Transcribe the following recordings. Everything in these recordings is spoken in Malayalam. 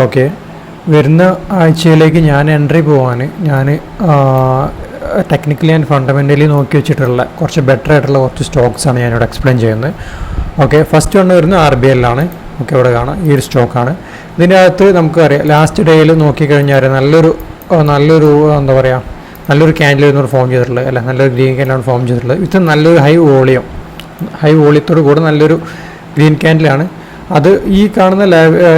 ഓക്കെ, വരുന്ന ആഴ്ചയിലേക്ക് ഞാൻ എൻട്രി പോകാൻ ഞാൻ ടെക്നിക്കലി ആൻഡ് ഫണ്ടമെൻ്റലി നോക്കി വെച്ചിട്ടുള്ള കുറച്ച് ബെറ്റർ ആയിട്ടുള്ള കുറച്ച് സ്റ്റോക്സാണ് ഞാനിവിടെ എക്സ്പ്ലെയിൻ ചെയ്യുന്നത്. ഓക്കെ, ഫസ്റ്റ് വന്ന് വരുന്നത് RBL ആണ്. ഓക്കെ, ഇവിടെ കാണാം, ഈ ഒരു സ്റ്റോക്കാണ്. ഇതിൻ്റെ അകത്ത് നമുക്കറിയാം ലാസ്റ്റ് ഡേയിൽ നോക്കിക്കഴിഞ്ഞാൽ നല്ലൊരു എന്താ പറയുക, നല്ലൊരു ക്യാൻഡിലായിരുന്നു ഫോം ചെയ്തിട്ടുള്ളത്, അല്ല നല്ലൊരു ഗ്രീൻ ക്യാൻഡിലാണ് ഫോം ചെയ്തിട്ടുള്ളത്. ഇത് നല്ലൊരു ഹൈ വോളിയത്തോട് കൂടെ നല്ലൊരു ഗ്രീൻ ക്യാൻഡിലാണ്. അത് ഈ കാണുന്ന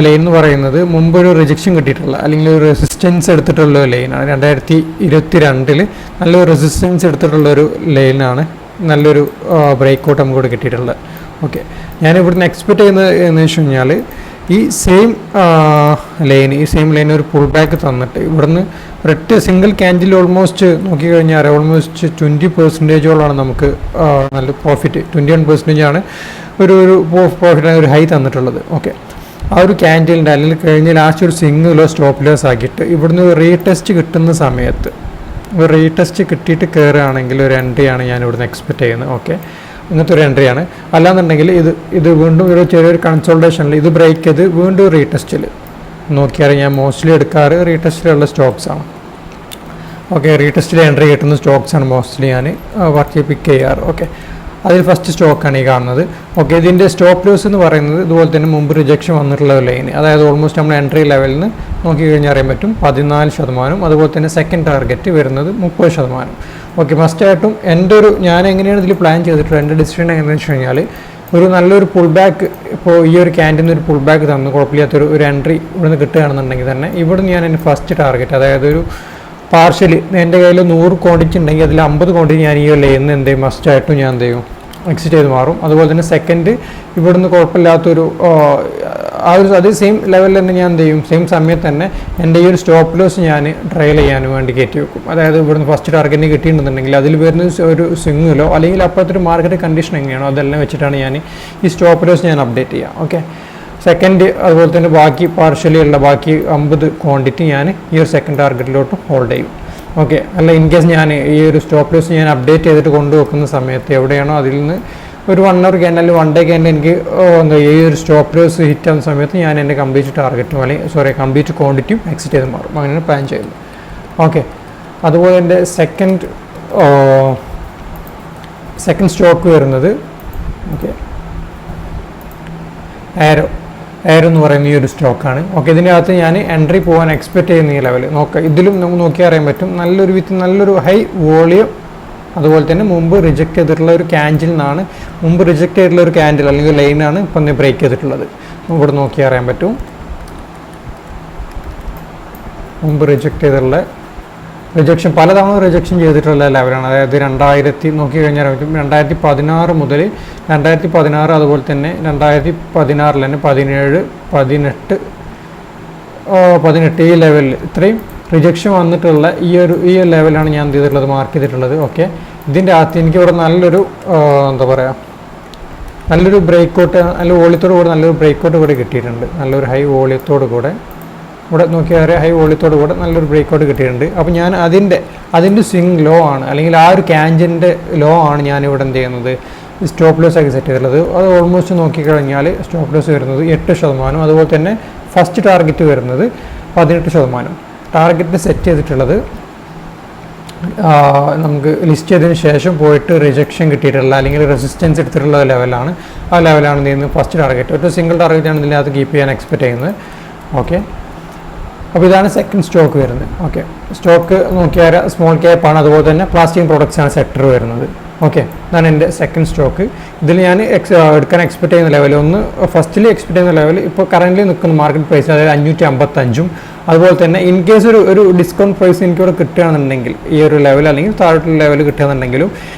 ലൈൻ എന്ന് പറയുന്നത് മുമ്പൊരു റിജക്ഷൻ കിട്ടിയിട്ടുള്ള അല്ലെങ്കിൽ ഒരു റെസിസ്റ്റൻസ് എടുത്തിട്ടുള്ള ഒരു ലൈനാണ്. 2022 നല്ലൊരു റെസിസ്റ്റൻസ് എടുത്തിട്ടുള്ള ഒരു ലൈനാണ്. നല്ലൊരു ബ്രേക്ക് ഔട്ട് നമുക്ക് ഇവിടെ കിട്ടിയിട്ടുള്ളത്. ഓക്കെ, ഞാൻ ഇവിടുന്ന് എക്സ്പെക്ട് ചെയ്യുന്നത് എന്ന് വെച്ച് കഴിഞ്ഞാൽ ഈ സെയിം ലൈൻ ഒരു പുൾ ബാക്ക് തന്നിട്ട് ഇവിടുന്ന് ഒരൊറ്റ സിംഗിൾ ക്യാൻഡിൽ ഓൾമോസ്റ്റ് നോക്കിക്കഴിഞ്ഞാൽ ഓൾമോസ്റ്റ് 20% നമുക്ക് നല്ല പ്രോഫിറ്റ്, 21% ഒരു പ്രോഫിറ്റ് ഒരു ഹൈ തന്നിട്ടുള്ളത്. ഓക്കെ, ആ ഒരു ക്യാൻഡിലിൻ്റെ അല്ലെങ്കിൽ കഴിഞ്ഞ ലാസ്റ്റ് ഒരു സിംഗിളോ സ്റ്റോപ്പ് ലോസ് ആക്കിയിട്ട് ഇവിടുന്ന് റീടെസ്റ്റ് കിട്ടുന്ന സമയത്ത് ഒരു റീടെസ്റ്റ് കിട്ടിയിട്ട് കയറുകയാണെങ്കിൽ ഒരു എൻട്രിയാണ് ഞാൻ ഇവിടുന്ന് എക്സ്പെക്ട് ചെയ്യുന്നത്. ഓക്കെ, ഇങ്ങനത്തെ ഒരു എൻട്രിയാണ്. അല്ലാന്നുണ്ടെങ്കിൽ ഇത് വീണ്ടും ഒരു ചെറിയൊരു കൺസോൾട്ടേഷനിൽ ഇത് ബ്രേക്ക് ചെയ്ത് വീണ്ടും റീടെസ്റ്റിൽ നോക്കിയാൽ ഞാൻ മോസ്റ്റ്ലി എടുക്കാറ് റീടെസ്റ്റിലുള്ള സ്റ്റോക്സാണ്. ഓക്കെ, റീടെസ്റ്റിൽ എൻട്രി കിട്ടുന്ന സ്റ്റോക്സാണ് മോസ്റ്റ്ലി ഞാൻ പിക്ക് ചെയ്യാറ്. ഓക്കെ, അതിൽ ഫസ്റ്റ് സ്റ്റോക്കാണ് ഈ കാണുന്നത്. ഓക്കെ, ഇതിൻ്റെ സ്റ്റോപ്പ് ലോസ് എന്ന് പറയുന്നത് ഇതുപോലെ തന്നെ മുമ്പ് റിജക്ഷൻ വന്നിട്ടുള്ള ഒരു ലൈൻ, അതായത് ഓൾമോസ്റ്റ് നമ്മൾ എൻട്രി ലെവലിൽ നിന്ന് നോക്കിക്കഴിഞ്ഞാൽ അറിയാൻ പറ്റും 14%. അതുപോലെ തന്നെ സെക്കൻഡ് ടാർഗറ്റ് വരുന്നത് 30%. ഓക്കെ, മസ്റ്റായിട്ടും ഞാൻ എങ്ങനെയാണ് ഇതിൽ പ്ലാൻ ചെയ്തിട്ടുള്ളത്, എൻ്റെ ഡിസിഷൻ എങ്ങനെയാണെന്ന് വെച്ച് കഴിഞ്ഞാൽ ഒരു നല്ലൊരു പുൾ ബാക്ക്, ഇപ്പോൾ ഈ ഒരു ക്യാൻഡിൽ നിന്ന് ഒരു പുൾ ബാക്ക് തന്നു കുഴപ്പമില്ലാത്തൊരു എൻട്രി ഇവിടുന്ന് കിട്ടുകയാണെന്നുണ്ടെങ്കിൽ തന്നെ ഇവിടുന്ന് ഞാൻ എൻ്റെ ഫസ്റ്റ് ടാർഗറ്റ്, അതായത് ഒരു പാർഷ്യലി എൻ്റെ കയ്യിൽ 100 ക്വാണ്ടിറ്റി ഉണ്ടെങ്കിൽ അതിൽ 50 ക്വാണ്ടിറ്റി ഞാൻ ഈ ലൈനിൽ എന്ത് ചെയ്യും, മസ്റ്റായിട്ടും ഞാൻ എന്ത് ചെയ്യും, എക്സിറ്റ് ചെയ്ത് മാറും. അതുപോലെ തന്നെ സെക്കൻഡ് ഇവിടുന്ന് കുഴപ്പമില്ലാത്തൊരു അതേ സെയിം ലെവലിൽ തന്നെ ഞാൻ എന്ത് ചെയ്യും, സെയിം സമയത്ത് തന്നെ എൻ്റെ ഈ ഒരു സ്റ്റോപ്പ് ലോസ് ഞാൻ ട്രയൽ ചെയ്യാൻ വേണ്ടി കയറ്റി വെക്കും. അതായത് ഇവിടുന്ന് ഫസ്റ്റ് ടാർഗറ്റിന് കിട്ടിയിട്ടുണ്ടെന്നുണ്ടെങ്കിൽ അതിൽ വരുന്ന ഒരു സിംഗിലോ അല്ലെങ്കിൽ അപ്പോഴത്തെ ഒരു മാർക്കറ്റ് കണ്ടീഷൻ എങ്ങനെയാണോ അതെല്ലാം വെച്ചിട്ടാണ് ഞാൻ ഈ സ്റ്റോപ്പ് ലോസ് ഞാൻ അപ്ഡേറ്റ് ചെയ്യുക. ഓക്കെ, സെക്കൻഡ് അതുപോലെ തന്നെ ബാക്കി പാർഷ്യലി ഉള്ള ബാക്കി 50 ക്വാണ്ടിറ്റി ഞാൻ ഈ ഒരു സെക്കൻഡ് ടാർഗറ്റിലോട്ട് ഹോൾഡ് ചെയ്യും. ഓക്കെ, അല്ല ഇൻ കേസ് ഞാൻ ഈ ഒരു സ്റ്റോപ്പ് ലോസ് ഞാൻ അപ്ഡേറ്റ് ചെയ്തിട്ട് കൊണ്ടുവെക്കുന്ന സമയത്ത് എവിടെയാണോ അതിൽ നിന്ന് ഒരു 1 hour ക്യാൻഡിൽ അല്ലെങ്കിൽ 1 day ക്യാൻഡിൽ എനിക്ക് ഈ ഒരു സ്റ്റോപ്പ് ലോസ് ഹിറ്റ് ആവുന്ന സമയത്ത് ഞാൻ എൻ്റെ കംപ്ലീറ്റ് ടാർഗറ്റും അല്ലെങ്കിൽ കംപ്ലീറ്റ് ക്വാണ്ടിറ്റിയും എക്സിറ്റ് ചെയ്ത് മാറും. അങ്ങനെയാണ് പ്ലാൻ ചെയ്യുന്നത്. ഓക്കെ, അതുപോലെ എൻ്റെ സെക്കൻഡ് സ്റ്റോക്ക് വരുന്നത് ഓക്കെ ആരോ എന്ന് പറയുന്ന ഈ ഒരു സ്റ്റോക്കാണ്. ഓക്കെ, ഇതിൻ്റെ അകത്ത് ഞാൻ എൻട്രി പോകാൻ എക്സ്പെക്ട് ചെയ്യുന്ന ഈ ലെവൽ ഇതിലും നമുക്ക് നോക്കിയാൽ അറിയാൻ പറ്റും നല്ലൊരു ഹൈ വോളിയം. അതുപോലെ തന്നെ മുമ്പ് റിജക്റ്റ് ചെയ്തിട്ടുള്ള ഒരു ക്യാൻഡിൽ നിന്നാണ് ഒരു ക്യാൻഡിൽ അല്ലെങ്കിൽ ലൈനാണ് ഇപ്പം ബ്രേക്ക് ചെയ്തിട്ടുള്ളത്. ഇവിടെ നോക്കിയാൽ അറിയാൻ പറ്റും മുമ്പ് റിജക്ഷൻ പലതവണ റിജക്ഷൻ ചെയ്തിട്ടുള്ള ലെവലാണ്. അതായത് 2016 മുതൽ 2016 അതുപോലെ തന്നെ 2016 തന്നെ 17, 18 ഈ ലെവലിൽ ഇത്രയും റിജക്ഷൻ വന്നിട്ടുള്ള ഈ ലെവലാണ് ഞാൻ എന്ത് ചെയ്തിട്ടുള്ളത്, മാർക്ക് ചെയ്തിട്ടുള്ളത്. ഓക്കെ, ഇതിൻ്റെ അകത്ത് എനിക്കിവിടെ നല്ലൊരു നല്ലൊരു ബ്രേക്കൗട്ട്, നല്ല വോളിയത്തോടു കൂടെ നല്ലൊരു ബ്രേക്കൗട്ട് കൂടെ കിട്ടിയിട്ടുണ്ട്. നല്ലൊരു ഹൈ വോളിയത്തോടു കൂടെ ഇവിടെ നോക്കിയാൽ ഹൈ വോളിയത്തോടു കൂടെ നല്ലൊരു ബ്രേക്കൗട്ട് കിട്ടിയിട്ടുണ്ട്. അപ്പോൾ ഞാൻ അതിൻ്റെ സ്വിങ് ലോ ആണ്, അല്ലെങ്കിൽ ആ ഒരു ക്യാൻഡിൻ്റെ ലോ ആണ് ഞാനിവിടെ എന്ത് ചെയ്യുന്നത്, സ്റ്റോപ്പ് ലോസ് ആക്കി സെറ്റ് ചെയ്തിട്ടുള്ളത്. അത് ഓൾമോസ്റ്റ് നോക്കിക്കഴിഞ്ഞാൽ സ്റ്റോപ്പ് ലോസ് വരുന്നത് 8%. അതുപോലെ തന്നെ ഫസ്റ്റ് ടാർഗറ്റ് വരുന്നത് 18%. ടാർഗറ്റ് സെറ്റ് ചെയ്തിട്ടുള്ളത് നമുക്ക് ലിസ്റ്റ് ചെയ്തതിന് ശേഷം പോയിട്ട് റിജക്ഷൻ കിട്ടിയിട്ടുള്ള അല്ലെങ്കിൽ റെസിസ്റ്റൻസ് എടുത്തിട്ടുള്ള ലെവലാണ്. ആ ലെവലാണ് ചെയ്യുന്നത് ഫസ്റ്റ് ടാർഗറ്റ്. ഒരു സിംഗിൾ ടാർഗറ്റാണ് ഇതിൻ്റെ അകത്ത് കീപ്പ് ചെയ്യാൻ എക്സ്പെക്ട് ചെയ്യുന്നത്. ഓക്കെ, അപ്പോൾ ഇതാണ് സെക്കൻഡ് സ്റ്റോക്ക് വരുന്നത്. ഓക്കെ, സ്റ്റോക്ക് നോക്കിയാൽ സ്മോൾ ക്യാപ്പാണ്. അതുപോലെ തന്നെ പ്ലാസ്റ്റിക് പ്രോഡക്ട്സ് ആണ് സെക്ടർ വരുന്നത്. ഓക്കെ, ഇതാണ് എൻ്റെ സെക്കൻഡ് സ്റ്റോക്ക്. ഇതിൽ ഞാൻ എടുക്കാൻ എക്സ്പെക്ട് ചെയ്യുന്ന ലെവൽ ഫസ്റ്റിൽ എക്സ്പെക്ട് ചെയ്യുന്ന ലെവൽ ഇപ്പോൾ കറൻ്റ് നിൽക്കുന്ന മാർക്കറ്റ് പ്രൈസ് അതായത് 555. അതുപോലെ തന്നെ ഇൻ കേസ് ഒരു ഡിസ്കൗണ്ട് പ്രൈസ് എനിക്കിവിടെ കിട്ടുകയാണെന്നുണ്ടെങ്കിൽ ഈ ഒരു ലെവൽ അല്ലെങ്കിൽ താഴോട്ടുള്ള ലെവൽ കിട്ടുകയാണെന്നുണ്ടെങ്കിലും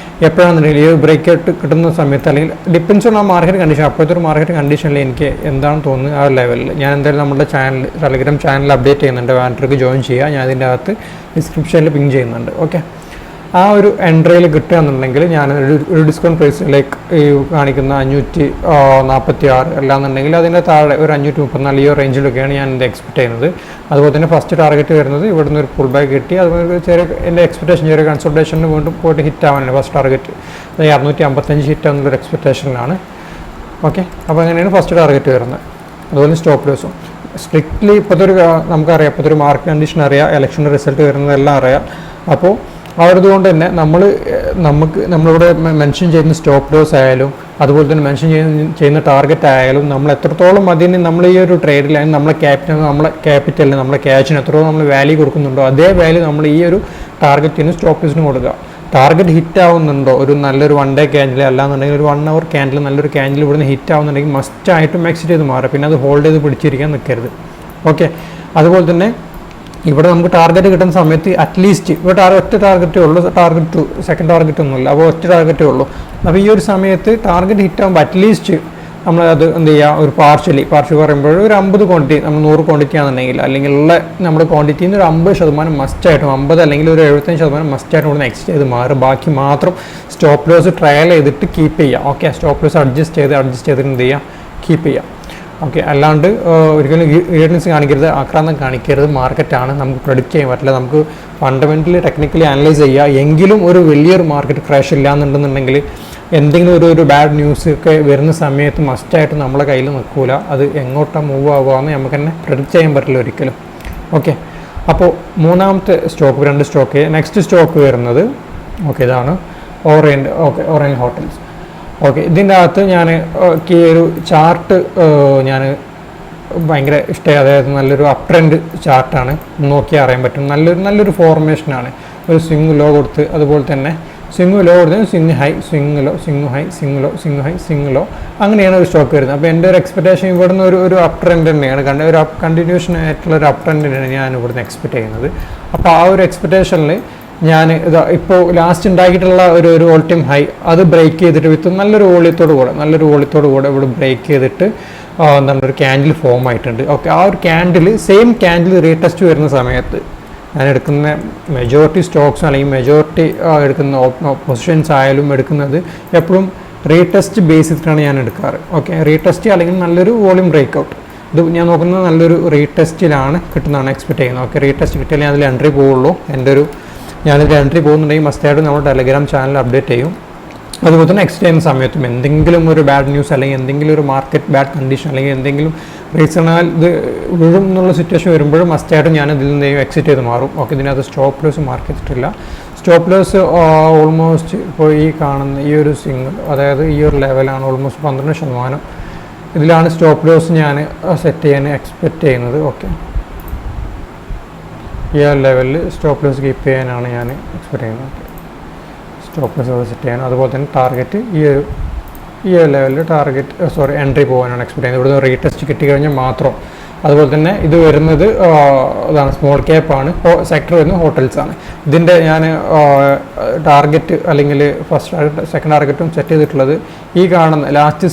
എപ്പോഴാണെന്നുണ്ടെങ്കിൽ ഈ ബ്രേക്ക് ഔട്ട് കിട്ടുന്ന സമയത്ത് അല്ലെങ്കിൽ ഡിപ്പെൻസ് ഓൺ ആ മാർക്കറ്റ് കണ്ടീഷൻ, അപ്പോഴത്തെ ഒരു മാർക്കറ്റ് കണ്ടീഷനിൽ എനിക്ക് എന്താണ് തോന്നുന്നത് ആ ലെവലിൽ ഞാൻ എന്തായാലും നമ്മുടെ ടെലഗ്രാം ചാനൽ അപ്ഡേറ്റ് ചെയ്യുന്നുണ്ട്. വാൻഡർക്ക് ജോയിൻ ചെയ്യുക, ഞാൻ അതിൻ്റെ അകത്ത് ഡിസ്ക്രിപ്ഷനിൽ പിൻ ചെയ്യുന്നുണ്ട്. ഓക്കെ, ആ ഒരു എൻട്രിയിൽ കിട്ടുകയെന്നുണ്ടെങ്കിൽ ഞാൻ ഒരു ഡിസ്കൗണ്ട് പ്രൈസ് ലൈക്ക് ഈ കാണിക്കുന്ന 546 അല്ലാന്നുണ്ടെങ്കിൽ അതിൻ്റെ താഴെ ഒരു 534 ഈ റേഞ്ചിലൊക്കെയാണ് ഞാൻ എൻ്റെ എക്സ്പെക്ട് ചെയ്യുന്നത്. അതുപോലെ തന്നെ ഫസ്റ്റ് ടാർഗറ്റ് വരുന്നത് ഇവിടുന്ന് ഒരു പുൾ ബാക്ക് കിട്ടി. അതുപോലെ എൻ്റെ എക്സ്പെക്ടേഷൻ ചെറിയ കൺസൾട്ടേഷന് വീണ്ടും പോയിട്ട് ഹിറ്റ് ആവാനാണ് ഫസ്റ്റ് ടാർഗറ്റ്. 655 ഹിറ്റ് ആവുന്നൊരു എക്സ്പെക്ടേഷനിലാണ്. ഓക്കെ, അപ്പോൾ അങ്ങനെയാണ് ഫസ്റ്റ് ടാർഗറ്റ് വരുന്നത്. അതുപോലെ സ്റ്റോപ്പ് ലോസും സ്ട്രിക്ട്ലി ഇപ്പോഴത്തെ ഒരു നമുക്കറിയാം, ഇപ്പോഴത്തെ ഒരു മാർക്കറ്റ് കണ്ടീഷൻ അറിയാം, ഇലക്ഷൻ്റെ റിസൾട്ട് വരുന്നതെല്ലാം അറിയാം. അപ്പോൾ അവരതുകൊണ്ട് തന്നെ നമ്മളിവിടെ മെൻഷൻ ചെയ്യുന്ന സ്റ്റോപ്പ് ലോസ് ആയാലും അതുപോലെ തന്നെ മെൻഷൻ ചെയ്യുന്ന ടാർഗറ്റ് ആയാലും നമ്മൾ എത്രത്തോളം അതിന് നമ്മൾ ഈ ഒരു ട്രേഡിൽ നമ്മളെ ക്യാപിറ്റലിന് നമ്മളെ ക്യാഷിന് എത്രത്തോളം നമ്മൾ വാല്യൂ കൊടുക്കുന്നുണ്ടോ അതേ വാല്യൂ നമ്മൾ ഈ ഒരു ടാർഗറ്റിന് സ്റ്റോപ്പ് ലോസിന് കൊടുക്കുക. ടാർഗറ്റ് ഹിറ്റ് ആവുന്നുണ്ടോ, ഒരു നല്ലൊരു 1 ഡേ ക്യാൻഡിൽ അല്ലാന്നുണ്ടെങ്കിൽ ഒരു 1 അവർ ക്യാൻഡിൽ നല്ലൊരു ക്യാൻഡിൽ ഇവിടുന്ന് ഹിറ്റ് ആവുന്നുണ്ടെങ്കിൽ മസ്റ്റായിട്ടും എക്സിറ്റ് ചെയ്ത് മാറുക. പിന്നെ അത് ഹോൾഡ് ചെയ്ത് പിടിച്ചിരിക്കാൻ നിൽക്കരുത്. ഓക്കെ, അതുപോലെ തന്നെ ഇവിടെ നമുക്ക് ടാർഗറ്റ് കിട്ടുന്ന സമയത്ത് അറ്റ്ലീസ്റ്റ് ഇവിടെ ഒറ്റ ടാർഗറ്റേ ഉള്ളൂ, സെക്കൻഡ് ടാർഗറ്റ് ഒന്നുമില്ല, അപ്പോൾ ഒറ്റ ടാർഗറ്റേ ഉള്ളൂ. അപ്പോൾ ഈ ഒരു സമയത്ത് ടാർഗറ്റ് ഹിറ്റ് ആകുമ്പോൾ അറ്റ്ലീസ്റ്റ് നമ്മളത് എന്ത് ചെയ്യുക, ഒരു പാർഷ്യലി പറയുമ്പോൾ ഒരു 50 ക്വാണ്ടിറ്റി, നമ്മൾ 100 ക്വാണ്ടിറ്റി ആണെന്നുണ്ടെങ്കിൽ അല്ലെങ്കിൽ ഉള്ള നമ്മുടെ ക്വാണ്ടിറ്റിയിൽ നിന്ന് ഒരു 50% മസ്റ്റായിട്ടും 50 അല്ലെങ്കിൽ ഒരു 75% മസ്റ്റായിട്ടും ഇവിടെ നിന്ന് എക്സിറ്റ് ചെയ്ത് മാറും. ബാക്കി മാത്രം സ്റ്റോപ്പ് ലോസ് ട്രയൽ ചെയ്തിട്ട് കീപ്പ് ചെയ്യുക. ഓക്കെ, സ്റ്റോപ്പ് ലോസ് അഡ്ജസ്റ്റ് ചെയ്തിട്ട് എന്ത് ചെയ്യുക, കീപ്പ് ചെയ്യുക. ഓക്കെ, അല്ലാണ്ട് ഒരിക്കലും ഈഡൻസ് കാണിക്കരുത്, ആക്രാന്തം കാണിക്കരുത്. മാർക്കറ്റാണ്, നമുക്ക് പ്രെഡിക്റ്റ് ചെയ്യാൻ പറ്റില്ല. നമുക്ക് ഫണ്ടമെൻ്റലി ടെക്നിക്കലി അനലൈസ് ചെയ്യുക. എങ്കിലും ഒരു വലിയൊരു മാർക്കറ്റ് ക്രാഷ് ഇല്ലാന്നുണ്ടെന്നുണ്ടെങ്കിൽ എന്തെങ്കിലും ഒരു ബാഡ് ന്യൂസ് ഒക്കെ വരുന്ന സമയത്ത് മസ്റ്റായിട്ട് നമ്മളെ കയ്യിൽ നിൽക്കില്ല. അത് എങ്ങോട്ടാണ് മൂവ് ആവുകയെന്ന് നമുക്ക് തന്നെ പ്രെഡിക്റ്റ് ചെയ്യാൻ പറ്റില്ല ഒരിക്കലും. ഓക്കെ, അപ്പോൾ മൂന്നാമത്തെ സ്റ്റോക്ക്, 2 സ്റ്റോക്ക്. നെക്സ്റ്റ് സ്റ്റോക്ക് വരുന്നത് ഇതാണ് ഓറിയൻ്റ് ഹോട്ടൽസ്. ഓക്കെ, ഇതിൻ്റെ അകത്ത് ഞാൻ ഈ ഒരു ചാർട്ട് ഞാൻ ഭയങ്കര ഇഷ്ടമായി. അതായത് നല്ലൊരു അപ് ട്രെൻഡ് ചാർട്ടാണ്, നോക്കിയാൽ അറിയാൻ പറ്റും. നല്ലൊരു ഫോർമേഷനാണ്. ഒരു സ്വിങ് ലോ കൊടുത്ത് അതുപോലെ തന്നെ സ്വിങ് ലോ കൊടുത്ത് swing high, swing low, swing high, swing low, swing high, swing low, അങ്ങനെയാണ് ഒരു സ്റ്റോക്ക് വരുന്നത്. അപ്പോൾ എൻ്റെ ഒരു എക്സ്പെക്റ്റേഷൻ ഇവിടുന്ന് ഒരു അപ് ട്രെൻഡ് തന്നെയാണ്, ഒരു കണ്ടിന്യൂഷൻ ആയിട്ടുള്ള ഒരു അപ് ട്രെൻഡ് തന്നെയാണ് ഞാൻ ഇവിടുന്ന് എക്സ്പെക്റ്റ് ചെയ്യുന്നത്. അപ്പോൾ ആ ഒരു എക്സ്പെക്റ്റേഷനിൽ ഞാൻ ഇപ്പോൾ ലാസ്റ്റ് ഉണ്ടാക്കിയിട്ടുള്ള ഒരു ഓൾ ടൈം ഹൈ അത് ബ്രേക്ക് ചെയ്തിട്ട് വിത്ത് നല്ലൊരു വോളിയത്തോടു കൂടെ ഇവിടെ ബ്രേക്ക് ചെയ്തിട്ട് എന്താണ് ഒരു ക്യാൻഡിൽ ഫോം ആയിട്ടുണ്ട്. ഓക്കെ, ആ ഒരു സെയിം ക്യാൻഡിൽ റീടെസ്റ്റ് വരുന്ന സമയത്ത് ഞാൻ എടുക്കുന്ന മെജോറിറ്റി സ്റ്റോക്സ് അല്ലെങ്കിൽ മെജോറിറ്റി എടുക്കുന്ന പൊസിഷൻസ് ആയാലും എടുക്കുന്നത് എപ്പോഴും റീടെസ്റ്റ് ബേസിസിലാണ് ഞാൻ എടുക്കാറ്. ഓക്കെ, റീടെസ്റ്റ് അല്ലെങ്കിൽ നല്ലൊരു വോളിയം ബ്രേക്ക്ഔട്ട്, ഇത് ഞാൻ നോക്കുന്നത് നല്ലൊരു റീടെസ്റ്റിലാണ് കിട്ടുന്നതാണ് എക്സ്പെക്ട് ചെയ്യുന്നത്. ഓക്കെ, റീടെസ്റ്റ് കിട്ടിയാൽ ഞാൻ അതിൽ എൻട്രി പോവുള്ളൂ. ഞാനിതിൽ എൻട്രി പോകുന്നുണ്ടെങ്കിൽ മസ്റ്റായിട്ട് നമ്മൾ ടെലഗ്രാം ചാനൽ അപ്ഡേറ്റ് ചെയ്യും. അതുപോലെ തന്നെ നെക്സ്റ്റ് ടൈം സമയത്തും എന്തെങ്കിലും ഒരു ബാഡ് ന്യൂസ് അല്ലെങ്കിൽ എന്തെങ്കിലും ഒരു മാർക്കറ്റ് ബാഡ് കണ്ടീഷൻ അല്ലെങ്കിൽ എന്തെങ്കിലും റീസണാൽ ഇത് വീഴും എന്നുള്ള സിറ്റുവേഷൻ വരുമ്പോഴും മസ്റ്റായിട്ട് ഞാൻ ഇതിൽ നിന്ന് എക്സിറ്റ് ചെയ്ത് മാറും. ഓക്കെ, ഇതിനകത്ത് സ്റ്റോപ്പ് ലോസ് മാർക്ക് ചെയ്തിട്ടില്ല. സ്റ്റോപ്പ് ലോസ് ഓൾമോസ്റ്റ് ഇപ്പോൾ ഈ കാണുന്ന ഈ ഒരു സിംഗിൾ, അതായത് ഈ ഒരു ലെവലാണ് ഓൾമോസ്റ്റ് 12%. ഇതിലാണ് സ്റ്റോപ്പ് ലോസ് ഞാൻ സെറ്റ് ചെയ്യാൻ എക്സ്പെക്റ്റ് ചെയ്യുന്നത്. ഓക്കെ, ഈ ഒരു ലെവലിൽ സ്റ്റോപ്പ് ലോസ് കീപ്പ് ചെയ്യാനാണ് ഞാൻ എക്സ്പെക്റ്റ് ചെയ്യുന്നത്. സ്റ്റോപ്പ് ലോസ് സെറ്റ് ചെയ്യാൻ, അതുപോലെ തന്നെ ടാർഗറ്റ് ഈ ഒരു ലെവലിൽ എൻട്രി പോകാനാണ് എക്സ്പെക്ട് ചെയ്യുന്നത്. ഇവിടുന്ന് റീടെസ്റ്റ് കിട്ടിക്കഴിഞ്ഞാൽ മാത്രം. അതുപോലെ തന്നെ ഇത് വരുന്നത് ഇതാണ് സ്മോൾ ക്യാപ്പാണ്, സെക്ടർ വരുന്നത് ഹോട്ടൽസാണ്. ഇതിൻ്റെ ഞാൻ ടാർഗറ്റ് അല്ലെങ്കിൽ ഫസ്റ്റ് ടാർഗറ്റ് സെക്കൻഡ് ടാർഗറ്റും സെറ്റ് ചെയ്തിട്ടുള്ളത് ഈ കാണുന്ന ലാസ്റ്റ്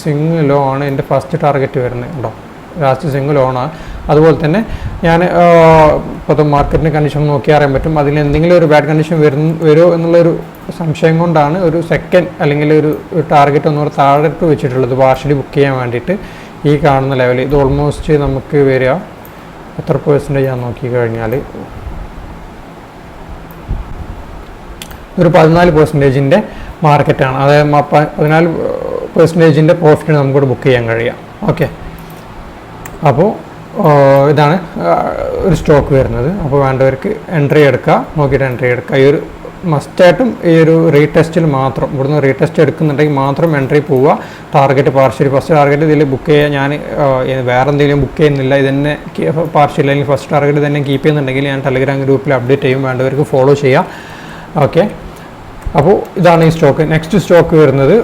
സ്വിങ് ലോ ആണ് എൻ്റെ ഫസ്റ്റ് ടാർഗറ്റ് വരുന്നത്. ഉണ്ടോ, ലാസ്റ്റ് സ്വിങ് ലോണാണ്. അതുപോലെ തന്നെ ഞാൻ ഇപ്പോഴത്തെ മാർക്കറ്റിൻ്റെ കണ്ടീഷൻ നോക്കിയാൽ അറിയാൻ പറ്റും. അതിൽ എന്തെങ്കിലും ഒരു ബാഡ് കണ്ടീഷൻ വരുമോ എന്നുള്ളൊരു സംശയം കൊണ്ടാണ് ഒരു സെക്കൻഡ് അല്ലെങ്കിൽ ഒരു ടാർഗറ്റ് ഒന്നുകൂടെ താഴെട്ട് വെച്ചിട്ടുള്ളത് പാർഷ്യലി ബുക്ക് ചെയ്യാൻ വേണ്ടിയിട്ട്. ഈ കാണുന്ന ലെവൽ ഇത് ഓൾമോസ്റ്റ് നമുക്ക് വരിക എത്ര % ഞാൻ നോക്കിക്കഴിഞ്ഞാൽ ഒരു 14% മാർക്കറ്റാണ്. അതായത് 14% പ്രോഫിറ്റ് നമുക്കിവിടെ ബുക്ക് ചെയ്യാൻ കഴിയാം. ഓക്കെ, അപ്പോൾ ഇതാണ് ഒരു സ്റ്റോക്ക് വരുന്നത്. അപ്പോൾ വേണ്ടവർക്ക് എൻട്രി എടുക്കുക, നോക്കിയിട്ട് എൻട്രി എടുക്കുക. ഈ ഒരു മസ്റ്റായിട്ടും ഈ ഒരു റീടെസ്റ്റിൽ മാത്രം, ഇവിടുന്ന് റീടെസ്റ്റ് എടുക്കുന്നുണ്ടെങ്കിൽ മാത്രം എൻട്രി പോവുക. ടാർഗറ്റ് പാർഷ്യലി ഫസ്റ്റ് ടാർഗറ്റ് ഇതിൽ ബുക്ക് ചെയ്യുക. ഞാൻ വേറെ എന്തെങ്കിലും ബുക്ക് ചെയ്യുന്നില്ല, ഇതന്നെ പാർഷ്യലി അല്ലെങ്കിൽ ഫസ്റ്റ് ടാർഗറ്റ് തന്നെ കീപ്പ് ചെയ്യുന്നുണ്ടെങ്കിൽ ഞാൻ ടെലഗ്രാം ഗ്രൂപ്പിൽ അപ്ഡേറ്റ് ചെയ്യും, വേണ്ടവർക്ക് ഫോളോ ചെയ്യാം. ഓക്കെ, അപ്പോൾ ഇതാണ് ഈ സ്റ്റോക്ക്. നെക്സ്റ്റ് സ്റ്റോക്ക് വരുന്നത്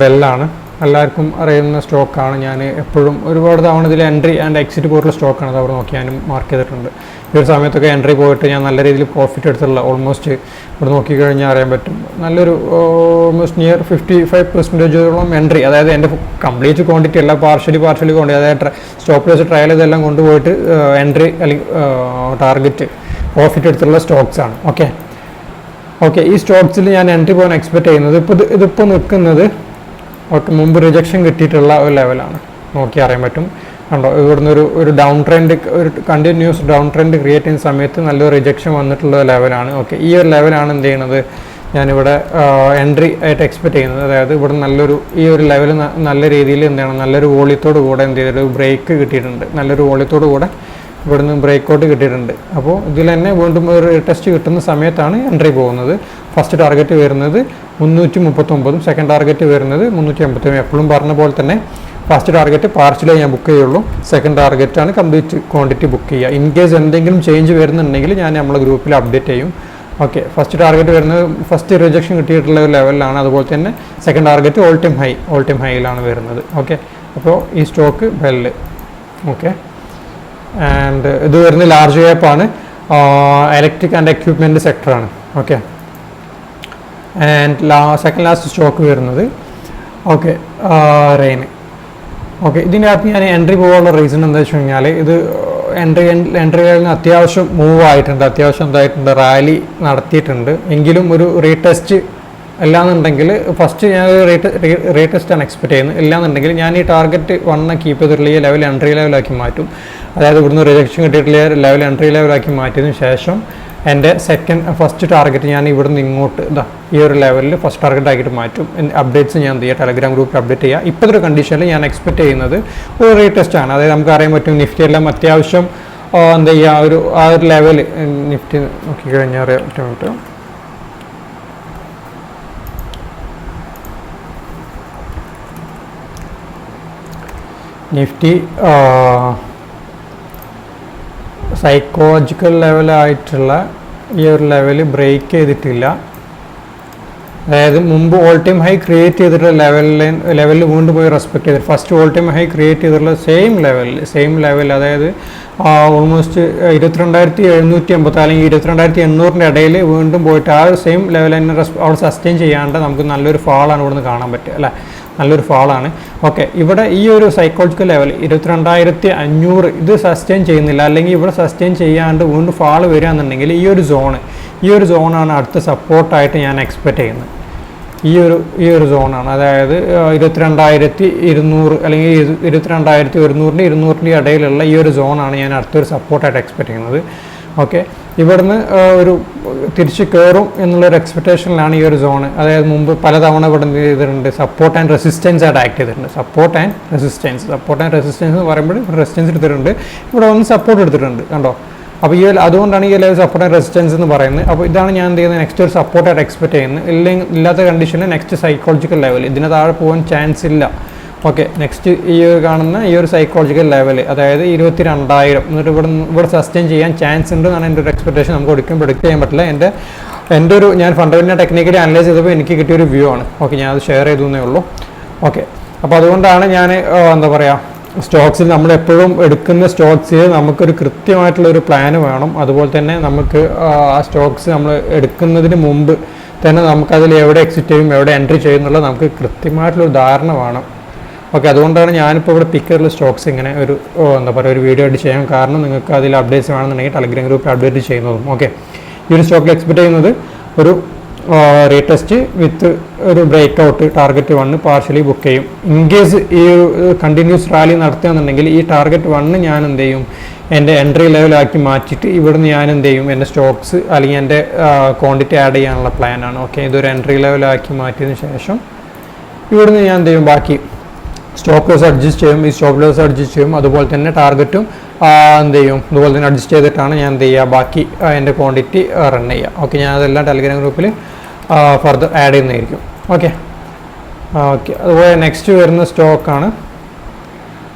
ബെല്ലാണ്. എല്ലാവർക്കും അറിയുന്ന സ്റ്റോക്കാണ്. ഞാൻ എപ്പോഴും ഒരുപാട് തവണ ഇതിൽ എൻട്രി ആൻഡ് എക്സിറ്റ് പോയിട്ടുള്ള സ്റ്റോക്കാണ്. അത് അവിടെ നോക്കി ഞാനും മാർക്ക് ചെയ്തിട്ടുണ്ട്. ഈ ഒരു സമയത്തൊക്കെ എൻട്രി പോയിട്ട് ഞാൻ നല്ല രീതിയിൽ പ്രോഫിറ്റ് എടുത്തിട്ടുള്ള ഓൾമോസ്റ്റ് ഇവിടെ നോക്കിക്കഴിഞ്ഞാൽ അറിയാൻ പറ്റും നല്ലൊരു ഓൾമോസ്റ്റ് നിയർ 55%ഓളം എൻട്രി. അതായത് എൻ്റെ കംപ്ലീറ്റ് ക്വാണ്ടിറ്റി അല്ല, പാർഷ്യലി ക്വാണ്ടിറ്റി, അതായത് സ്റ്റോപ്പ് ലോസ് ട്രയൽ ഇതെല്ലാം കൊണ്ടുപോയിട്ട് എൻട്രി അല്ലെങ്കിൽ ടാർഗറ്റ് പ്രോഫിറ്റ് എടുത്തിട്ടുള്ള സ്റ്റോക്സാണ്. ഓക്കെ, ഈ സ്റ്റോക്സിൽ ഞാൻ എൻട്രി പോകാൻ എക്സ്പെക്റ്റ് ചെയ്യുന്നത് ഇതിപ്പോൾ നിൽക്കുന്നത് മുമ്പ് റിജക്ഷൻ കിട്ടിയിട്ടുള്ള ഒരു ലെവലാണ്. നോക്കി അറിയാൻ പറ്റും. കണ്ടോ, ഇവിടുന്ന് ഒരു ഡൗൺ ട്രെൻഡ്, ഒരു കണ്ടിന്യൂസ് ഡൗൺ ട്രെൻഡ് ക്രിയേറ്റ് ചെയ്യുന്ന സമയത്ത് നല്ലൊരു റിജക്ഷൻ വന്നിട്ടുള്ള ലെവലാണ്. ഓക്കെ, ഈ ഒരു ലെവലാണ് എന്ത് ചെയ്യണത് ഞാനിവിടെ എൻട്രി ആയിട്ട് എക്സ്പെക്റ്റ് ചെയ്യുന്നത്. അതായത് ഇവിടെ ഈ ഒരു ലെവൽ നല്ല രീതിയിൽ എന്താണ് നല്ലൊരു വോളിയത്തോട് കൂടെ എന്ത് ചെയ്തൊരു ബ്രേക്ക് കിട്ടിയിട്ടുണ്ട്, നല്ലൊരു വോളിയത്തോട് കൂടെ ഇവിടുന്ന് ബ്രേക്ക് ഔട്ട് കിട്ടിയിട്ടുണ്ട്. അപ്പോൾ ഇതിൽ തന്നെ വീണ്ടും ഒരു ടെസ്റ്റ് കിട്ടുന്ന സമയത്താണ് എൻട്രി പോകുന്നത്. ഫസ്റ്റ് ടാർഗറ്റ് വരുന്നത് 339, സെക്കൻഡ് ടാർഗറ്റ് വരുന്നത് 387. എപ്പോഴും പറഞ്ഞ പോലെ തന്നെ ഫസ്റ്റ് ടാർഗറ്റ് പാർഷ്യലേ ഞാൻ ബുക്ക് ചെയ്യുള്ളൂ, സെക്കൻഡ് ടാർഗറ്റാണ് കംപ്ലീറ്റ് ക്വാണ്ടിറ്റി ബുക്ക് ചെയ്യുക. ഇൻ കേസ് എന്തെങ്കിലും ചേഞ്ച് വരുന്നുണ്ടെങ്കിൽ ഞാൻ നമ്മളെ ഗ്രൂപ്പിൽ അപ്ഡേറ്റ് ചെയ്യും. ഓക്കെ, ഫസ്റ്റ് ടാർഗറ്റ് വരുന്നത് ഫസ്റ്റ് റിജക്ഷൻ കിട്ടിയിട്ടുള്ള ഒരു ലെവലിലാണ്. അതുപോലെ തന്നെ സെക്കൻഡ് ടാർഗറ്റ് ഓൾ ടൈം ഹൈയിലാണ് വരുന്നത്. ഓക്കെ, അപ്പോൾ ഈ സ്റ്റോക്ക് ബെല്ല്. ഓക്കെ, ആൻഡ് ഇത് വരുന്നത് ലാർജ് ക്യാപ്പാണ്, ഇലക്ട്രിക് ആൻഡ് എക്യുപ്മെൻറ്റ് സെക്ടറാണ്. Okay, and second last stock വരുന്നത് ഓക്കെ റെയിൻ. ഓക്കെ, ഇതിൻ്റെ അകത്ത് ഞാൻ എൻട്രി പോകാനുള്ള റീസൺ എന്താ വെച്ച് കഴിഞ്ഞാൽ ഇത് എൻട്രി അത്യാവശ്യം മൂവ് ആയിട്ടുണ്ട്, അത്യാവശ്യം എന്തായിട്ടുണ്ട് റാലി നടത്തിയിട്ടുണ്ട്. എങ്കിലും ഒരു റീടെസ്റ്റ് അല്ലാന്നുണ്ടെങ്കിൽ ഫസ്റ്റ് ഞാൻ റീടെസ്റ്റാണ് എക്സ്പെക്ട് ചെയ്യുന്നത്. ഇല്ലാന്നുണ്ടെങ്കിൽ ഞാൻ ഈ ടാർഗറ്റ് 1 കീപ്പ് ചെയ്തിട്ടുള്ള ഈ ലെവൽ എൻട്രി ലെവലാക്കി മാറ്റും. അതായത് ഇവിടുന്ന് റിജക്ഷൻ കിട്ടിയിട്ടുള്ള ലെവൽ എൻട്രി ലെവലാക്കി മാറ്റിയതിന് ശേഷം എൻ്റെ ഫസ്റ്റ് ടാർഗറ്റ് ഞാൻ ഇവിടുന്ന് ഇങ്ങോട്ട് ഈ ഒരു ലെവലിൽ ഫസ്റ്റ് ടാർഗറ്റ് ആക്കിയിട്ട് മാറ്റും. അപ്ഡേറ്റ്സ് ഞാൻ എന്ത് ചെയ്യുക, ടെലഗ്രാം ഗ്രൂപ്പിൽ അപ്ഡേറ്റ് ചെയ്യുക. ഇപ്പോഴത്തെ ഒരു കണ്ടീഷനിൽ ഞാൻ എക്സ്പെക്ട് ചെയ്യുന്നത് ഒരു റീടെസ്റ്റ് ആണ്. അതായത് നമുക്ക് അറിയാൻ പറ്റും നിഫ്റ്റി എല്ലാം അത്യാവശ്യം എന്താ ചെയ്യുക, ആ ഒരു ലെവൽ നിഫ്റ്റി നോക്കിക്കഴിഞ്ഞാൽ അറിയാൻ പറ്റും. നിഫ്റ്റി സൈക്കോളജിക്കൽ ലെവലായിട്ടുള്ള ഈ ഒരു ലെവൽ ബ്രേക്ക് ചെയ്തിട്ടില്ല. അതായത് മുമ്പ് ഓൾ ടൈം ഹൈ ക്രിയേറ്റ് ചെയ്തിട്ടുള്ള ലെവലിൽ വീണ്ടും പോയി റെസ്പെക്ട് ചെയ്തിട്ട് first all time high create ചെയ്തിട്ടുള്ള സെയിം ലെവൽ അതായത് ഓൾമോസ്റ്റ് 22,780 അല്ലെങ്കിൽ 22,800 ഇടയിൽ വീണ്ടും പോയിട്ട് ആ ഒരു സെയിം ലെവൽ തന്നെ അവിടെ സസ്റ്റെയിൻ ചെയ്യാണ്ട് നമുക്ക് നല്ലൊരു ഫാളാണ് ഇവിടുന്ന് കാണാൻ പറ്റുക അല്ലേ, നല്ലൊരു ഫാളാണ്. ഓക്കെ, ഇവിടെ ഈ ഒരു സൈക്കോളജിക്കൽ ലെവൽ 22,500 ഇത് സസ്റ്റെയിൻ ചെയ്യുന്നില്ല, അല്ലെങ്കിൽ ഇവിടെ സസ്റ്റെയിൻ ചെയ്യാണ്ട് വീണ്ടും ഫാൾ വരികയാണെന്നുണ്ടെങ്കിൽ ഈ ഒരു സോണാണ് അടുത്ത സപ്പോർട്ടായിട്ട് ഞാൻ എക്സ്പെക്റ്റ് ചെയ്യുന്നത്. ഈ ഒരു സോണാണ്, അതായത് 22,200 അല്ലെങ്കിൽ 22,100 200 ഇടയിലുള്ള ഈ ഒരു സോണാണ് ഞാൻ അടുത്തൊരു സപ്പോർട്ടായിട്ട് എക്സ്പെക്റ്റ് ചെയ്യുന്നത്. ഓക്കെ, ഇവിടുന്ന് ഒരു തിരിച്ച് കയറും എന്നുള്ളൊരു എക്സ്പെക്റ്റേഷനിലാണ് ഈ ഒരു സോണ്. അതായത് മുമ്പ് പലതവണ ഇവിടെ എന്ത് ചെയ്തിട്ടുണ്ട്, സപ്പോർട്ട് ആൻഡ് റെസിസ്റ്റൻസ് ആയിട്ട് ആക്ട് ചെയ്തിട്ടുണ്ട്. സപ്പോർട്ട് ആൻഡ് റെസിസ്റ്റൻസ് എന്ന് പറയുമ്പോൾ റെസിസ്റ്റൻസ് എടുത്തിട്ടുണ്ട്, ഇവിടെ ഒന്ന് സപ്പോർട്ട് എടുത്തിട്ടുണ്ട് കണ്ടോ. അപ്പോൾ അതുകൊണ്ടാണ് ഈ ലെവൽ സപ്പോർട്ട് ആൻഡ് റെസിസ്റ്റൻസ് എന്ന് പറയുന്നത്. അപ്പോൾ ഇതാണ് ഞാൻ എന്ത് ചെയ്യുന്നത്, നെക്സ്റ്റ് ഒരു സപ്പോർട്ടായിട്ട് എക്സ്പെക്റ്റ് ചെയ്യുന്നത്. ഇല്ലാത്ത കണ്ടീഷനിൽ നെക്സ്റ്റ് സൈക്കോളജിക്കൽ ലെവൽ ഇതിന് താഴെ പോകാൻ ചാൻസ് ഇല്ല. ഓക്കെ, നെക്സ്റ്റ് ഈ കാണുന്ന ഈ ഒരു സൈക്കോളജിക്കൽ ലെവൽ അതായത് 22,000 എന്നിട്ട് ഇവിടെ സസ്റ്റെയിൻ ചെയ്യാൻ ചാൻസ് ഉണ്ട് എന്നാണ് എൻ്റെ ഒരു എക്സ്പെക്ടേഷൻ. നമുക്ക് ഒരിക്കലും പ്രെഡിക്റ്റ് ചെയ്യാൻ പറ്റില്ല. എൻ്റെ ഒരു ഞാൻ ഫണ്ടമെൻ്റൽ ടെക്നിക്കലി അനലൈസ് ചെയ്തപ്പോൾ എനിക്ക് കിട്ടിയൊരു വ്യൂ ആണ്. ഓക്കെ, ഞാൻ അത് ഷെയർ ചെയ്തു എന്നേ ഉള്ളൂ. ഓക്കെ, അപ്പോൾ അതുകൊണ്ടാണ് ഞാൻ എന്താ പറയുക, സ്റ്റോക്സിൽ നമ്മളെപ്പോഴും എടുക്കുന്ന സ്റ്റോക്സിൽ നമുക്കൊരു കൃത്യമായിട്ടുള്ളൊരു പ്ലാൻ വേണം. അതുപോലെ തന്നെ നമുക്ക് ആ സ്റ്റോക്സ് നമ്മൾ എടുക്കുന്നതിന് മുമ്പ് തന്നെ നമുക്കതിൽ എവിടെ എക്സിറ്റ് ചെയ്യും എവിടെ എൻട്രി ചെയ്യുന്നുള്ളത് നമുക്ക് കൃത്യമായിട്ടുള്ളൊരു ധാരണ വേണം. ഓക്കെ, അതുകൊണ്ടാണ് ഞാനിപ്പോൾ ഇവിടെ പിക്ക് ചെയ്തിട്ടുള്ള സ്റ്റോക്സ് ഇങ്ങനെ ഒരു എന്താ പറയുക ഒരു വീഡിയോ ആയിട്ട് ചെയ്യാൻ കാരണം. നിങ്ങൾക്ക് അതിൽ അപ്ഡേറ്റ്സ് വേണമെന്നുണ്ടെങ്കിൽ ടെലഗ്രാം ഗ്രൂപ്പിൽ അപ്ഡേറ്റ് ചെയ്യുന്നതും. ഓക്കെ, ഈ ഒരു സ്റ്റോക്കിൽ എക്സ്പെക്ട് ചെയ്യുന്നത് ഒരു റീടെസ്റ്റ് വിത്ത് ഒരു break out target 1 partially book ചെയ്യും. ഇൻ കേസ് ഈ കണ്ടിന്യൂസ് റാലി നടത്തുകയാണെന്നുണ്ടെങ്കിൽ ഈ ടാർഗറ്റ് 1 ഞാൻ എന്ത് ചെയ്യും, എൻ്റെ എൻട്രി ലെവലാക്കി മാറ്റിയിട്ട് ഇവിടുന്ന് ഞാൻ എന്ത് ചെയ്യും, എൻ്റെ സ്റ്റോക്സ് അല്ലെങ്കിൽ എൻ്റെ ക്വാണ്ടിറ്റി ആഡ് ചെയ്യാനുള്ള പ്ലാനാണ്. ഓക്കെ, ഇതൊരു എൻട്രി ലെവലാക്കി മാറ്റിയതിന് ശേഷം ഇവിടുന്ന് ഞാൻ എന്ത് ചെയ്യും, ബാക്കി സ്റ്റോപ്പ് ലോസ് അഡ്ജസ്റ്റ് ചെയ്യും. അതുപോലെ തന്നെ ടാർഗറ്റും എന്ത് ചെയ്യും, അതുപോലെ തന്നെ അഡ്ജസ്റ്റ് ചെയ്തിട്ടാണ് ഞാൻ എന്ത് ചെയ്യുക, ബാക്കി എൻ്റെ ക്വാണ്ടിറ്റി റൺ ചെയ്യുക. ഓക്കെ, ഞാൻ അതെല്ലാം ടെലഗ്രാം ഗ്രൂപ്പിൽ ഫർദർ ആഡ് ചെയ്യുന്നതായിരിക്കും. ഓക്കെ, അതുപോലെ നെക്സ്റ്റ് വരുന്ന സ്റ്റോക്കാണ്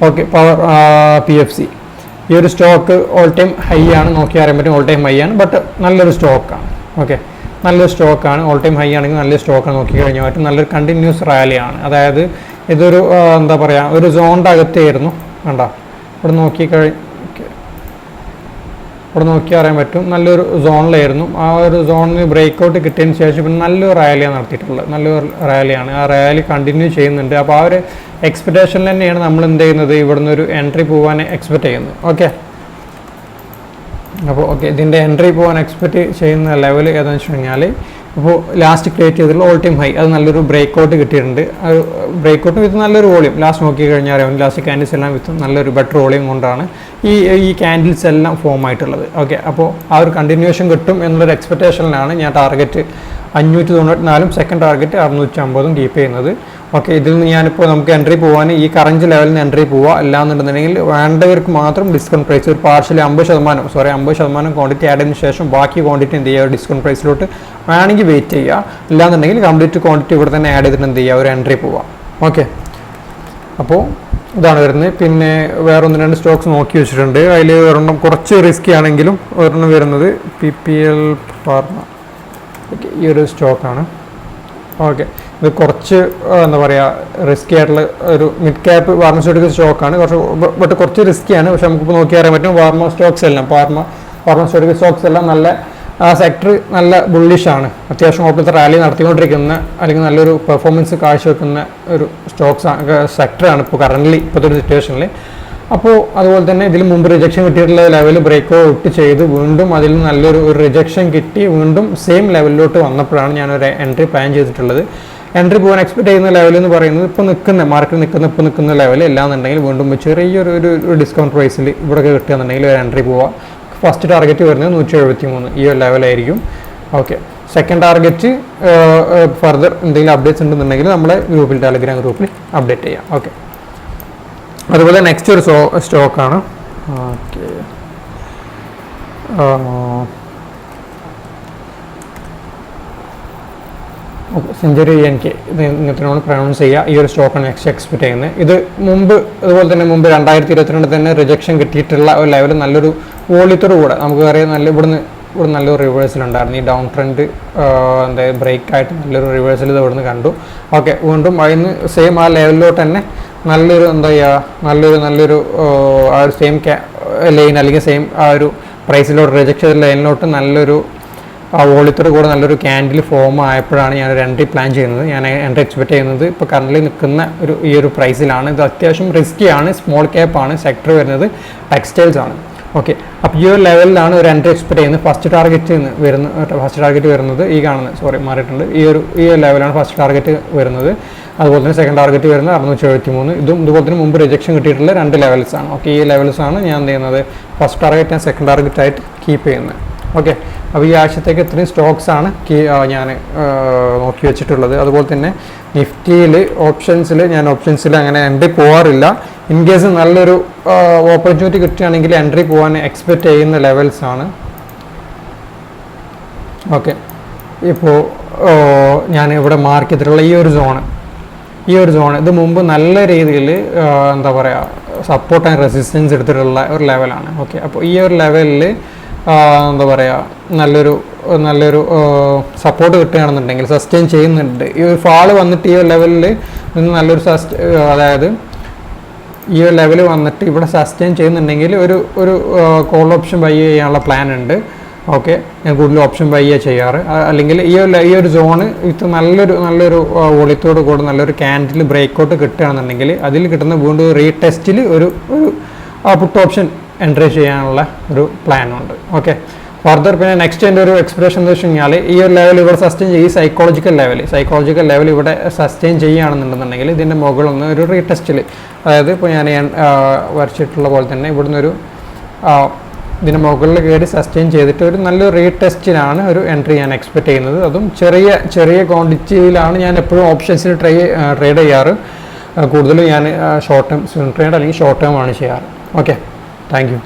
PFC. ഈ ഒരു സ്റ്റോക്ക് ഓൾ ടൈം ഹൈ ആണ്, നോക്കി അറിയാൻ പറ്റും ഓൾ ടൈം ഹൈ ആണ്, ബട്ട് നല്ലൊരു സ്റ്റോക്കാണ്. ഓക്കെ, നല്ലൊരു സ്റ്റോക്കാണ്, ഓൾ ടൈം ഹൈ ആണെങ്കിൽ നല്ലൊരു സ്റ്റോക്കാണ്. നോക്കി കഴിഞ്ഞാൽ പറ്റും നല്ലൊരു കണ്ടിന്യൂസ് റാലിയാണ്. അതായത് ഇതൊരു എന്താ പറയുക ഒരു സോണിൻ്റെ അകത്തായിരുന്നു കണ്ടോ. ഇവിടെ നോക്കി അറിയാൻ പറ്റും നല്ലൊരു സോണിലായിരുന്നു. ആ ഒരു സോണിന് ബ്രേക്ക് ഔട്ട് കിട്ടിയതിന് ശേഷം പിന്നെ നല്ലൊരു റാലിയാണ് നടത്തിയിട്ടുള്ളത്, നല്ലൊരു റാലിയാണ്. ആ റാലി കണ്ടിന്യൂ ചെയ്യുന്നുണ്ട്. അപ്പോൾ ആ ഒരു എക്സ്പെക്റ്റേഷനിൽ തന്നെയാണ് നമ്മൾ എന്ത് ചെയ്യുന്നത്, ഇവിടുന്ന് ഒരു എൻട്രി പോകാൻ എക്സ്പെക്റ്റ് ചെയ്യുന്നത്. ഓക്കെ, ഇതിൻ്റെ എൻട്രി പോകാൻ എക്സ്പെക്റ്റ് ചെയ്യുന്ന ലെവൽ ഏതാണെന്ന് വെച്ച് കഴിഞ്ഞാൽ അപ്പോൾ ലാസ്റ്റ് ക്രിയേറ്റ് ചെയ്തിട്ടുള്ള ഓൾ ടൈം ഹൈ അത് നല്ലൊരു ബ്രേക്ക് ഔട്ട് കിട്ടിയിട്ടുണ്ട്. ബ്രേക്ക് ഔട്ട് വിത്ത് നല്ലൊരു വോളിയം ലാസ്റ്റ് നോക്കി കഴിഞ്ഞാൽ ലാസ്റ്റ് ക്യാൻഡിൽസ് എല്ലാം വിത്ത് നല്ലൊരു ബെറ്റർ വോളിയം കൊണ്ടാണ് ഈ ക്യാൻഡിൽസ് എല്ലാം ഫോം ആയിട്ടുള്ളത്. ഓക്കെ, അപ്പോൾ ആ ഒരു കണ്ടിന്യൂഷൻ കിട്ടും എന്നുള്ളൊരു എക്സ്പെക്റ്റേഷനിലാണ് ഞാൻ ടാർഗറ്റ് 594, സെക്കൻഡ് ടാർഗറ്റ് 650 കീപ്പ് ചെയ്യുന്നത്. ഓക്കെ, ഇതിൽ നിന്ന് ഞാനിപ്പോൾ നമുക്ക് എൻട്രി പോകാൻ ഈ കറൻറ്റ് ലെവലിൽ നിന്ന് എൻട്രി പോവുക, അല്ലാന്നുണ്ടെന്നുണ്ടെങ്കിൽ വേണ്ടവർക്ക് മാത്രം ഡിസ്കൗണ്ട് പ്രൈസ് ഒരു പാർഷ്യലി 50% ക്വാണ്ടിറ്റി ആഡ് ചെയ്തതിന് ശേഷം ബാക്കി ക്വാണ്ടിറ്റി എന്ത് ചെയ്യുക, ഡിസ്കൗണ്ട് പ്രൈസിലോട്ട് വേണമെങ്കിൽ വെയിറ്റ് ചെയ്യുക, അല്ലാന്നുണ്ടെങ്കിൽ കംപ്ലീറ്റ് ക്വാണ്ടിറ്റി ഇവിടെ തന്നെ ആഡ് ചെയ്തിട്ട് എന്ത് ചെയ്യുക, ഒരു എൻട്രി പോവുക. ഓക്കെ, അപ്പോൾ ഇതാണ് വരുന്നത്. പിന്നെ വേറെ 1-2 സ്റ്റോക്സ് നോക്കി വെച്ചിട്ടുണ്ട്. അതിൽ ഒരെണ്ണം കുറച്ച് റിസ്കി ആണെങ്കിലും ഒരെണ്ണം വരുന്നത് PPL Pharma. ഓക്കെ, ഈ ഒരു സ്റ്റോക്കാണ്. ഓക്കെ, ഇത് കുറച്ച് എന്താ പറയുക റിസ്കി ആയിട്ടുള്ള ഒരു മിഡ് ക്യാപ്പ് ഫാർമസ്യൂട്ടിക്കൽ സ്റ്റോക്കാണ്. കുറച്ച് റിസ്ക്കിയാണ്. പക്ഷെ നമുക്കിപ്പോൾ നോക്കി അറിയാൻ പറ്റും ഫാർമസ്യൂട്ടിക്കൽ സ്റ്റോക്സ് എല്ലാം നല്ല സെക്ടർ നല്ല ബുള്ളിഷാണ്. അത്യാവശ്യം കുഴപ്പമില്ലാത്ത റാലി നടത്തിക്കൊണ്ടിരിക്കുന്ന അല്ലെങ്കിൽ നല്ലൊരു പെർഫോമൻസ് കാഴ്ചവെക്കുന്ന ഒരു സെക്ടറാണ് ഇപ്പോൾ കറൻ്റ്ലി ഇപ്പോഴത്തെ ഒരു സിറ്റുവേഷനിൽ. അപ്പോൾ അതുപോലെ തന്നെ ഇതിൽ മുമ്പ് റിജക്ഷൻ കിട്ടിയിട്ടുള്ള ലെവൽ ബ്രേക്ക് ഔട്ട് ചെയ്ത് വീണ്ടും അതിൽ നല്ലൊരു റിജക്ഷൻ കിട്ടി വീണ്ടും സെയിം ലെവലിലോട്ട് വന്നപ്പോഴാണ് ഞാനൊരു എൻട്രി പ്ലാൻ ചെയ്തിട്ടുള്ളത്. എൻട്രി പോകാൻ എക്സ്പെക്ട് ചെയ്യുന്ന ലെവൽ എന്ന് പറയുന്നത് ഇപ്പോൾ മാർക്കറ്റ് നിൽക്കുന്ന ലെവൽ എല്ലാന്നുണ്ടെങ്കിൽ വീണ്ടും ചെറിയൊരു ഡിസ്കൗണ്ട് പ്രൈസിൽ ഇവിടെയൊക്കെ കിട്ടുകയെന്നുണ്ടെങ്കിൽ ഒരു എൻട്രി പോവാം. ഫസ്റ്റ് ടാർഗറ്റ് വരുന്നത് 173 ഈ ഒരു ലെവലായിരിക്കും. ഓക്കെ, സെക്കൻഡ് ടാർഗറ്റ് ഫർദർ എന്തെങ്കിലും അപ്ഡേറ്റ്സ് ഉണ്ടെന്നുണ്ടെങ്കിൽ നമ്മളെ ഗ്രൂപ്പിൽ ടെലഗ്രാം ഗ്രൂപ്പിൽ അപ്ഡേറ്റ് ചെയ്യാം. ഓക്കെ, അതുപോലെ നെക്സ്റ്റ് ഒരു സ്റ്റോക്കാണ്. ഓക്കെ, സെഞ്ചുറി NK ഇത് ഇങ്ങനത്തിനോട് പ്രൊനൗൺസ് ചെയ്യുക. ഈ ഒരു സ്റ്റോക്കാണ് നെക്സ്റ്റ് എക്സ്പെക്ട് ചെയ്യുന്നത്. ഇത് അതുപോലെ തന്നെ മുമ്പ് 2022 തന്നെ റിജക്ഷൻ കിട്ടിയിട്ടുള്ള ഒരു ലെവൽ നല്ലൊരു വോളിയത്തോടു കൂടെ നമുക്ക് അറിയാം ഇവിടെ നല്ലൊരു റിവേഴ്സൽ ഉണ്ടായിരുന്നു. ഈ ഡൗൺ ട്രെൻഡ് ബ്രേക്ക് ആയിട്ട് നല്ലൊരു റിവേഴ്സൽ ഇത് ഇവിടുന്ന് കണ്ടു. ഓക്കെ, വീണ്ടും അതിന് സെയിം ആ ലെവലിലോട്ട് തന്നെ നല്ലൊരു നല്ലൊരു ആ ഒരു സെയിം ലൈൻ അല്ലെങ്കിൽ സെയിം ആ ഒരു പ്രൈസിലോട്ട് റിജക്ഷൻ ലൈനിലോട്ട് നല്ലൊരു ആ വോളിയത്തോട് കൂടെ നല്ലൊരു ക്യാൻഡിൽ ഫോം ആയപ്പോഴാണ് ഞാനൊരു എൻട്രി പ്ലാൻ ചെയ്യുന്നത്. ഞാൻ എൻട്രി എക്സ്പെക്ട് ചെയ്യുന്നത് ഇപ്പോൾ കറൻ്റ് നിൽക്കുന്ന ഈ ഒരു പ്രൈസിലാണ്. ഇത് അത്യാവശ്യം റിസ്ക്കിയാണ്, സ്മോൾ ക്യാപ്പാണ്, സെക്ടർ വരുന്നത് ടെക്സ്റ്റൈൽസ് ആണ്. ഓക്കെ, അപ്പോൾ ഈ ഒരു ലെവലിലാണ് ഒരു എൻട്രി എക്സ്പെക്ട് ചെയ്യുന്നത്. ഫസ്റ്റ് ടാർഗറ്റ് വരുന്നത് ഈ കാണുന്നത് മാറിയിട്ടുണ്ട്. ഈ ഒരു ലെവലാണ് ഫസ്റ്റ് ടാർഗറ്റ് വരുന്നത്. അതുപോലെ തന്നെ സെക്കൻഡ് ടാർഗറ്റ് വരുന്നത് 673. ഇതുപോലെ തന്നെ മുമ്പ് റിജക്ഷൻ കിട്ടിയിട്ടുള്ള 2 ലെവൽസാണ്. ഓക്കെ, ഈ ലെവൽസാണ് ഞാൻ എന്ത് ചെയ്യുന്നത് ഫസ്റ്റ് ടാർഗറ്റ് ഞാൻ സെക്കൻഡ് ടാർഗറ്റ് ആയിട്ട് കീപ്പ് ചെയ്യുന്നത്. ഓക്കെ, അപ്പോൾ ഈ ആഴ്ചത്തേക്ക് ഇത്രയും സ്റ്റോക്സാണ് ഞാൻ നോക്കി വെച്ചിട്ടുള്ളത്. അതുപോലെ തന്നെ നിഫ്റ്റിയിൽ ഓപ്ഷൻസിൽ അങ്ങനെ എൻട്രി പോകാറില്ല. ഇൻ കേസ് നല്ലൊരു ഓപ്പർച്യൂണിറ്റി കിട്ടുകയാണെങ്കിൽ എൻട്രി പോകാൻ എക്സ്പെക്റ്റ് ചെയ്യുന്ന ലെവൽസാണ്. ഓക്കെ, ഇപ്പോൾ ഞാൻ ഇവിടെ മാർക്ക് ചെയ്തിട്ടുള്ള ഈ ഒരു സോൺ ഇത് മുമ്പ് നല്ല രീതിയിൽ എന്താ പറയുക സപ്പോർട്ട് ആൻഡ് റെസിസ്റ്റൻസ് എടുത്തിട്ടുള്ള ഒരു ലെവലാണ്. ഓക്കെ, അപ്പോൾ ഈ ഒരു ലെവലിൽ എന്താ പറയുക നല്ലൊരു സപ്പോർട്ട് കിട്ടുകയാണെന്നുണ്ടെങ്കിൽ സസ്റ്റെയിൻ ചെയ്യുന്നുണ്ട്. ഈ ഒരു ഫാള് വന്നിട്ട് ഈ ഒരു ലെവലിൽ നിന്ന് നല്ലൊരു അതായത് ഈ ഒരു ലെവൽ വന്നിട്ട് ഇവിടെ സസ്റ്റെയിൻ ചെയ്യുന്നുണ്ടെങ്കിൽ ഒരു കോൾ ഓപ്ഷൻ ബൈ ചെയ്യാനുള്ള പ്ലാൻ ഉണ്ട്. ഓക്കെ, ഞാൻ കൂടുതൽ ഓപ്ഷൻ ബൈ ചെയ്യാറ്. അല്ലെങ്കിൽ ഈ ഒരു സോണ് ഇത് നല്ലൊരു വോളിയത്തോട് കൂടെ നല്ലൊരു ക്യാൻഡിൽ ബ്രേക്കൗട്ട് കിട്ടുകയാണെന്നുണ്ടെങ്കിൽ അതിൽ കിട്ടുന്ന വീണ്ടും റീടെസ്റ്റിൽ ഒരു പുട്ട് ഓപ്ഷൻ എൻട്രി ചെയ്യാനുള്ള ഒരു പ്ലാൻ ഉണ്ട്. ഓക്കെ, ഫർദർ പിന്നെ നെക്സ്റ്റ് എൻ്റെ ഒരു എക്സ്പ്രഷൻ എന്ന് വെച്ച് കഴിഞ്ഞാൽ ഈ ഒരു ലെവൽ ഇവിടെ സസ്റ്റെയിൻ ചെയ്യും. സൈക്കോളജിക്കൽ ലെവൽ ഇവിടെ സസ്റ്റെയിൻ ചെയ്യുകയാണെന്നുണ്ടെന്നുണ്ടെങ്കിൽ ഇതിൻ്റെ മുകളിൽ ഒരു റീടെസ്റ്റിൽ, അതായത് ഇപ്പോൾ ഞാൻ വരച്ചിട്ടുള്ള പോലെ തന്നെ ഇവിടുന്ന് ഇതിന് മുകളിൽ കയറി സസ്റ്റെയിൻ ചെയ്തിട്ട് ഒരു നല്ലൊരു റീടെസ്റ്റിലാണ് ഒരു എൻട്രി ഞാൻ എക്സ്പെക്ട് ചെയ്യുന്നത്. അതും ചെറിയ ക്വാണ്ടിറ്റിയിലാണ് ഞാൻ എപ്പോഴും ഓപ്ഷൻസിൽ ട്രേഡ് ചെയ്യാറ്. കൂടുതലും ഞാൻ ഷോർട്ട് ടേം സ്വിംഗ് ട്രേഡ് അല്ലെങ്കിൽ ഷോർട്ട് ടേം ആണ് ചെയ്യാറ്. Okay, thank you.